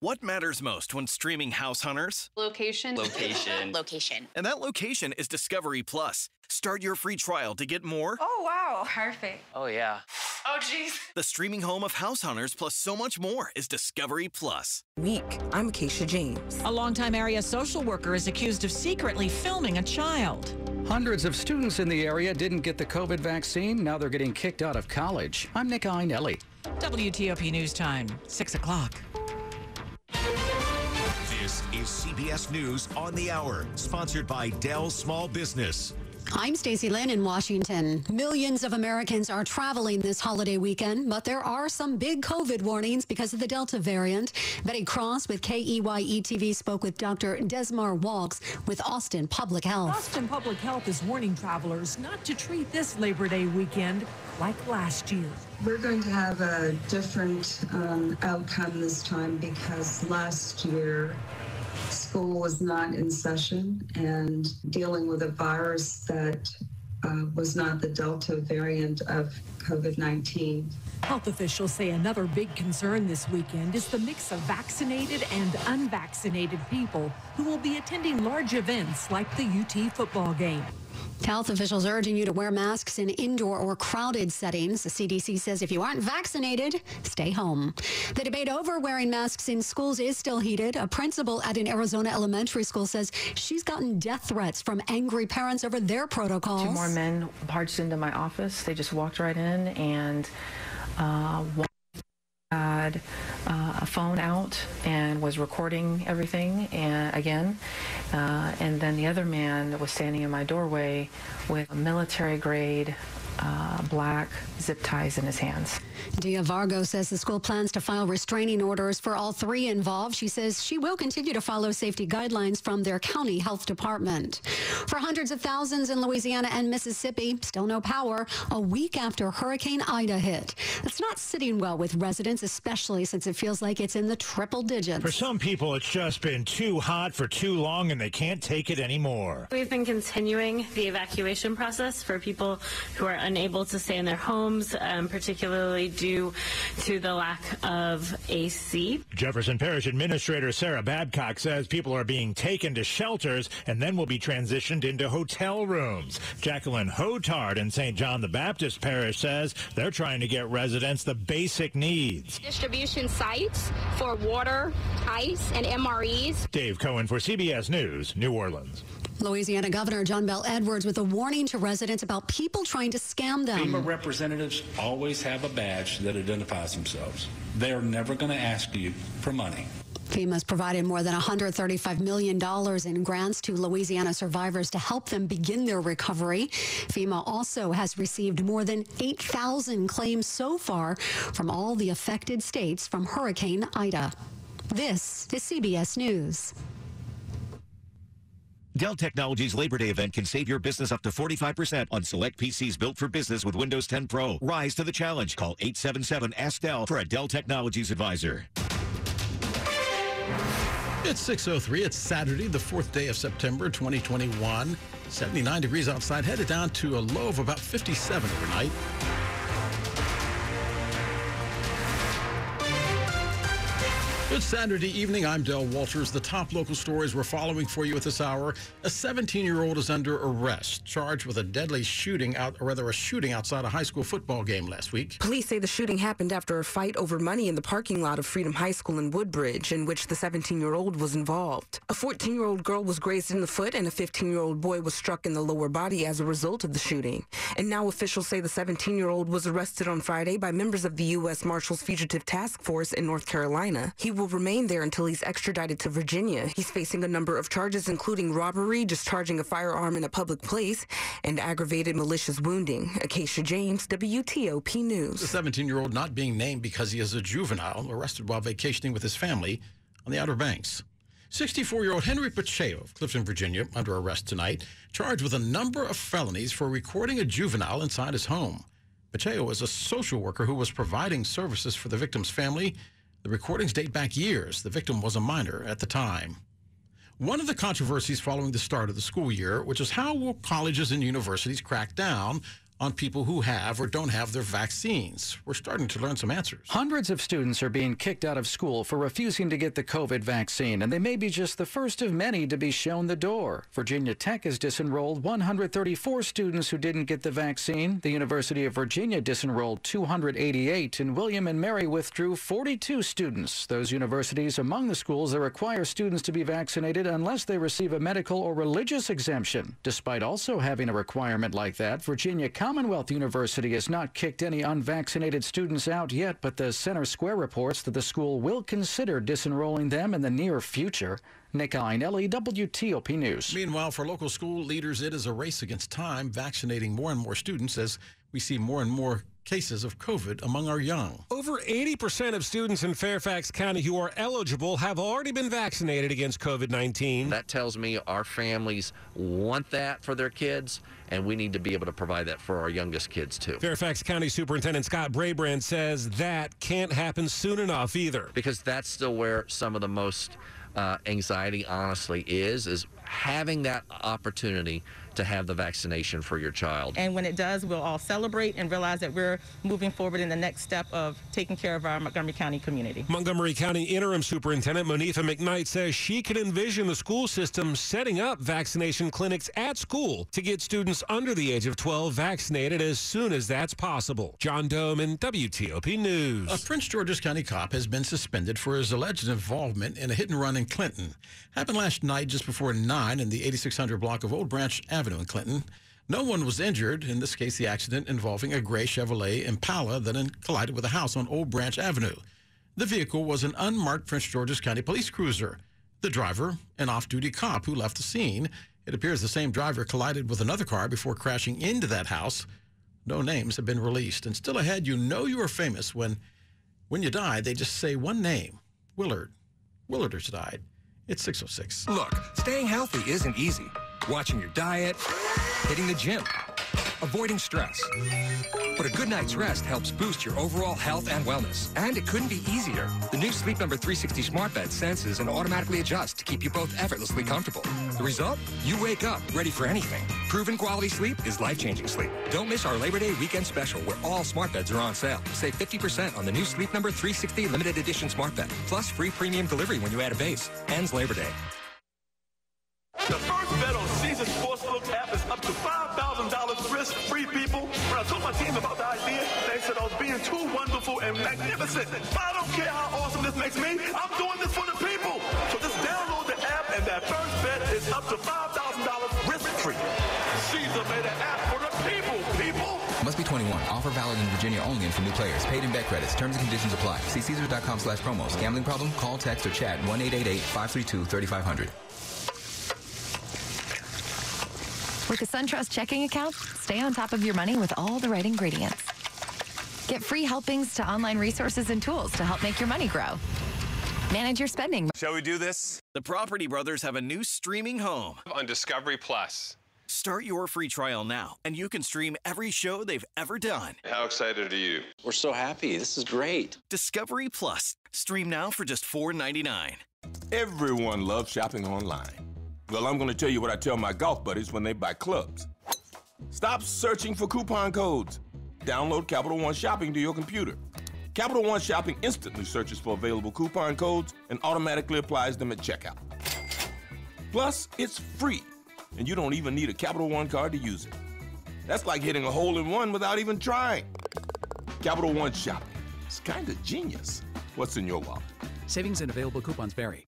What matters most when streaming House Hunters? Location. Location. And that location is Discovery Plus. Start your free trial to get more. Oh, wow. Perfect. Oh, yeah. Oh, geez. The streaming home of House Hunters plus so much more is Discovery Plus. I'm Acacia James. A longtime area social worker is accused of secretly filming a child. Hundreds of students in the area didn't get the COVID vaccine. Now they're getting kicked out of college. I'm Nick Einelli. WTOP News Time, 6 o'clock. This is CBS News on the Hour, sponsored by Dell Small Business. I'm Stacey Lynn in Washington. Millions of Americans are traveling this holiday weekend, but there are some big COVID warnings because of the Delta variant. Betty Cross with KEYE-TV spoke with Dr. Desmar Walks with Austin Public Health. Austin Public Health is warning travelers not to treat this Labor Day weekend like last year. We're going to have a different outcome this time because last year school was not in session and dealing with a virus that was not the Delta variant of COVID-19. Health officials say another big concern this weekend is the mix of vaccinated and unvaccinated people who will be attending large events like the UT football game. Health officials urging you to wear masks in indoor or crowded settings. The CDC says if you aren't vaccinated, stay home. The debate over wearing masks in schools is still heated. A principal at an Arizona elementary school says she's gotten death threats from angry parents over their protocols. 2 more men barged into my office. They just walked right in and one had a phone out and was recording everything and then the other man was standing in my doorway with military grade black zip ties in his hands. Dia Vargo says the school plans to file restraining orders for all 3 involved. She says she will continue to follow safety guidelines from their county health department. For hundreds of thousands in Louisiana and Mississippi, still no power a week after Hurricane Ida hit. It's not sitting well with residents, especially since it feels like it's in the triple digits. For some people, it's just been too hot for too long and they can't take it anymore. We've been continuing the evacuation process for people who are unable to stay in their homes, particularly due to the lack of AC. Jefferson Parish Administrator Sarah Babcock says people are being taken to shelters and then will be transitioned into hotel rooms. Jacqueline Hotard in St. John the Baptist Parish says they're trying to get residents the basic needs. Distribution sites for water, ice, and MREs. Dave Cohen for CBS News, New Orleans. Louisiana Governor John Bel Edwards with a warning to residents about people trying to scam them. FEMA representatives always have a badge that identifies themselves. They are never going to ask you for money. FEMA's provided more than $135 million in grants to Louisiana survivors to help them begin their recovery. FEMA also has received more than 8,000 claims so far from all the affected states from Hurricane Ida. This is CBS News. Dell Technologies Labor Day event can save your business up to 45% on select PCs built for business with Windows 10 Pro. Rise to the challenge. Call 877-ASK-DELL for a Dell Technologies advisor. It's 6:03. It's Saturday, the 4th day of September, 2021. 79 degrees outside, headed down to a low of about 57 overnight. Good Saturday evening. I'm Del Walters. The top local stories we're following for you at this hour. A 17-year-old is under arrest, charged with a deadly shooting outside a high school football game last week. Police say the shooting happened after a fight over money in the parking lot of Freedom High School in Woodbridge, in which the 17-year-old was involved. A 14-year-old girl was grazed in the foot, and a 15-year-old boy was struck in the lower body as a result of the shooting. And now officials say the 17-year-old was arrested on Friday by members of the U.S. Marshals Fugitive Task Force in North Carolina. He will remain there until he's extradited to Virginia. He's facing a number of charges, including robbery, discharging a firearm in a public place, and aggravated malicious wounding. Acacia James, WTOP News. The 17-year-old not being named because he is a juvenile, arrested while vacationing with his family on the Outer Banks. 64-year-old Henry Pacheco of Clifton, Virginia, under arrest tonight, charged with a number of felonies for recording a juvenile inside his home. Pacheco is a social worker who was providing services for the victim's family. The recordings date back years. The victim was a minor at the time. One of the controversies following the start of the school year, which is how will colleges and universities crack down on people who have or don't have their vaccines? We're starting to learn some answers. Hundreds of students are being kicked out of school for refusing to get the COVID vaccine, and they may be just the first of many to be shown the door. Virginia Tech has disenrolled 134 students who didn't get the vaccine. The University of Virginia disenrolled 288, and William and Mary withdrew 42 students. Those universities among the schools that require students to be vaccinated unless they receive a medical or religious exemption. Despite also having a requirement like that, Virginia Commonwealth University has not kicked any unvaccinated students out yet, but the Center Square reports that the school will consider disenrolling them in the near future. Nick Einelli, WTOP News. Meanwhile, for local school leaders, it is a race against time, vaccinating more and more students as we see more and more cases of COVID among our young. Over 80% of students in Fairfax County who are eligible have already been vaccinated against COVID-19. That tells me our families want that for their kids, and we need to be able to provide that for our youngest kids, too. Fairfax County Superintendent Scott Brabrand says that can't happen soon enough either. Because that's still where some of the most anxiety, honestly, is having that opportunity to have the vaccination for your child. And when it does, we'll all celebrate and realize that we're moving forward in the next step of taking care of our Montgomery County community. Montgomery County Interim Superintendent Monifa McKnight says she can envision the school system setting up vaccination clinics at school to get students under the age of 12 vaccinated as soon as that's possible. John Doman, WTOP News. A Prince George's County cop has been suspended for his alleged involvement in a hit and run in Clinton. Happened last night just before 9 in the 8600 block of Old Branch Avenue in Clinton. No one was injured. In this case, the accident involving a gray Chevrolet Impala that collided with a house on Old Branch Avenue. The vehicle was an unmarked Prince George's County police cruiser. The driver, an off-duty cop who left the scene. It appears the same driver collided with another car before crashing into that house. No names have been released. And still ahead, you know you are famous when you die, they just say one name, Willard. Willard has died. It's 6:06. Look, staying healthy isn't easy. Watching your diet, hitting the gym, avoiding stress. But a good night's rest helps boost your overall health and wellness. And it couldn't be easier. The new Sleep Number 360 smart bed senses and automatically adjusts to keep you both effortlessly comfortable. The result? You wake up ready for anything. Proven quality sleep is life-changing sleep. Don't miss our Labor Day weekend special where all smart beds are on sale. Save 50% on the new Sleep Number 360 limited edition smart bed. Plus free premium delivery when you add a base. Ends Labor Day. The first bet on Caesars Sportsbook app is up to $5,000 risk-free, people. When I told my team about the idea, they said I was being too wonderful and magnificent. But I don't care how awesome this makes me. I'm doing this for the people. So just download the app, and that first bet is up to $5,000 risk-free. Caesar made an app for the people. Must be 21. Offer valid in Virginia only and for new players. Paid in bet credits. Terms and conditions apply. See Caesars.com/promos. Gambling problem? Call, text, or chat 1-888-532-3500. With a SunTrust checking account, stay on top of your money with all the right ingredients. Get free helpings to online resources and tools to help make your money grow. Manage your spending. Shall we do this? The Property Brothers have a new streaming home on Discovery Plus. Start your free trial now, and you can stream every show they've ever done. How excited are you? We're so happy. This is great. Discovery Plus. Stream now for just $4.99. Everyone loves shopping online. Well, I'm going to tell you what I tell my golf buddies when they buy clubs. Stop searching for coupon codes. Download Capital One Shopping to your computer. Capital One Shopping instantly searches for available coupon codes and automatically applies them at checkout. Plus, it's free, and you don't even need a Capital One card to use it. That's like hitting a hole-in-one without even trying. Capital One Shopping. It's kind of genius. What's in your wallet? Savings and available coupons vary.